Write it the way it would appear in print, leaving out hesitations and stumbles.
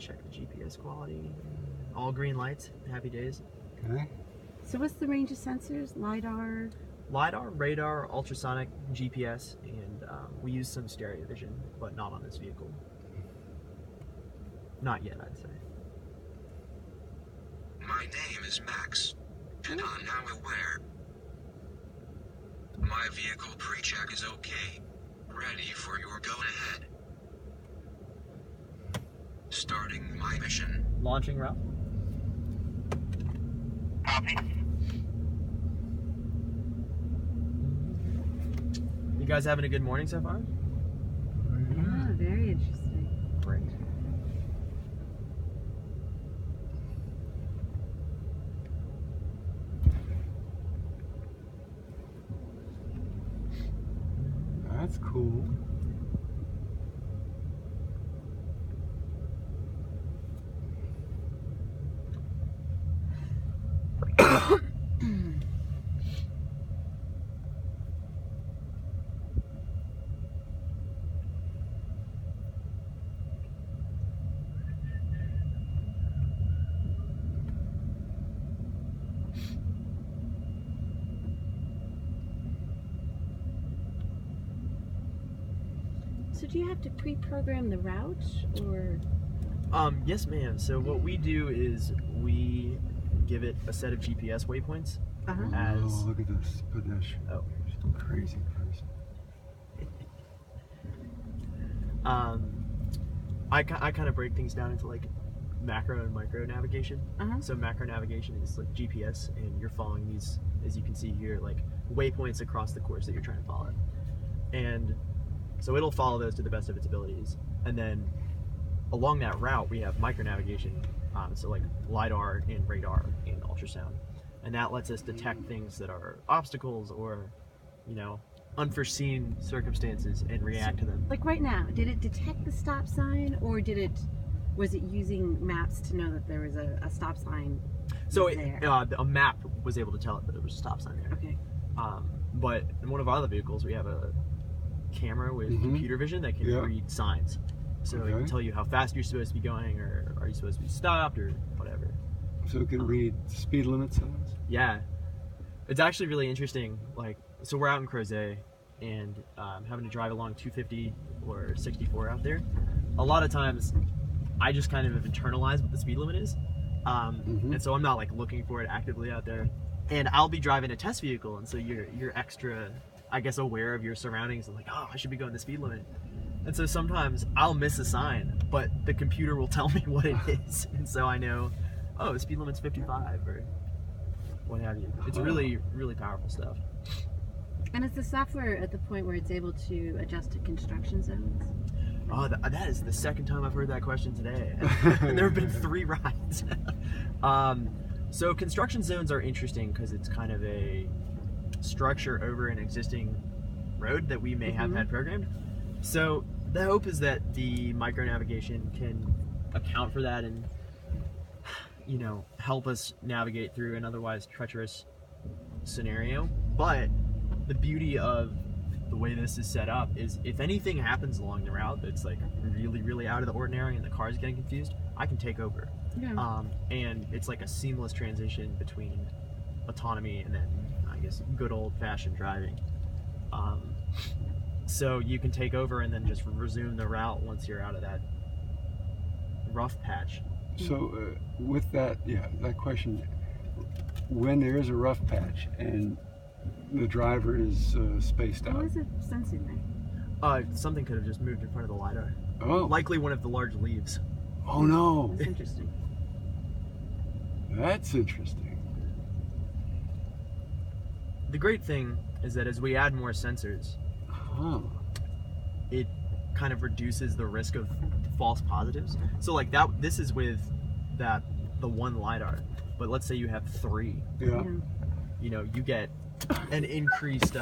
check the GPS quality. All green lights, happy days. Okay. So what's the range of sensors? LiDAR? LiDAR, radar, ultrasonic, GPS, and we use some stereo vision, but not on this vehicle. Not yet, I'd say. My name is Max, and I'm now aware. My vehicle pre-check is okay. Ready for your go-ahead. Starting my mission. Launching route. Copy. You guys having a good morning so far? Yeah, very interesting. Great. That's cool. So do you have to pre-program the route, or? Yes, ma'am. So what we do is we give it a set of GPS waypoints. As Oh, look at this pedestrian. Oh. Crazy person. I kind of break things down into like macro and micro navigation. So macro navigation is like GPS, and you're following these, as you can see here, like waypoints across the course that you're trying to follow. And so it'll follow those to the best of its abilities. And then along that route, we have micro navigation, so like LiDAR and radar and ultrasound. And that lets us detect things that are obstacles or, you know, unforeseen circumstances and react to them. Like right now, did it detect the stop sign, or was it using maps to know that there was a stop sign? So there? a map was able to tell it that there was a stop sign there. Okay. But in one of our other vehicles, we have a camera with computer vision that can read signs. So it can tell you how fast you're supposed to be going, or are you supposed to be stopped, or whatever. So it can read speed limit signs? Yeah. It's actually really interesting. Like, so we're out in Crozet, and having to drive along 250 or 64 out there. A lot of times, I just kind of have internalized what the speed limit is. And so I'm not like looking for it actively out there. And I'll be driving a test vehicle, and so you're extra, I guess, aware of your surroundings, and like, oh, I should be going the speed limit. And so sometimes I'll miss a sign, but the computer will tell me what it is, and so I know, oh, the speed limit's 55 or what have you. It's really, really powerful stuff. And is the software at the point where it's able to adjust to construction zones? Oh, that is the second time I've heard that question today. And there have been 3 rides. So construction zones are interesting because it's kind of a structure over an existing road that we may have had programmed. So the hope is that the micro navigation can account for that and, you know, help us navigate through an otherwise treacherous scenario. But the beauty of the way this is set up is if anything happens along the route that's like really, really out of the ordinary and the car's getting confused, I can take over. Yeah. And it's like a seamless transition between autonomy and then, I guess, good old-fashioned driving. So you can take over and then just resume the route once you're out of that rough patch. So with that, that question, when there is a rough patch and the driver is spaced out. What was it sensing there? Something could have just moved in front of the LiDAR. Oh. Likely one of the large leaves. Oh no. That's interesting. That's interesting. The great thing is that as we add more sensors, it kind of reduces the risk of false positives. So like that, this is with the one LiDAR, but let's say you have 3. Yeah. You know, you get an increased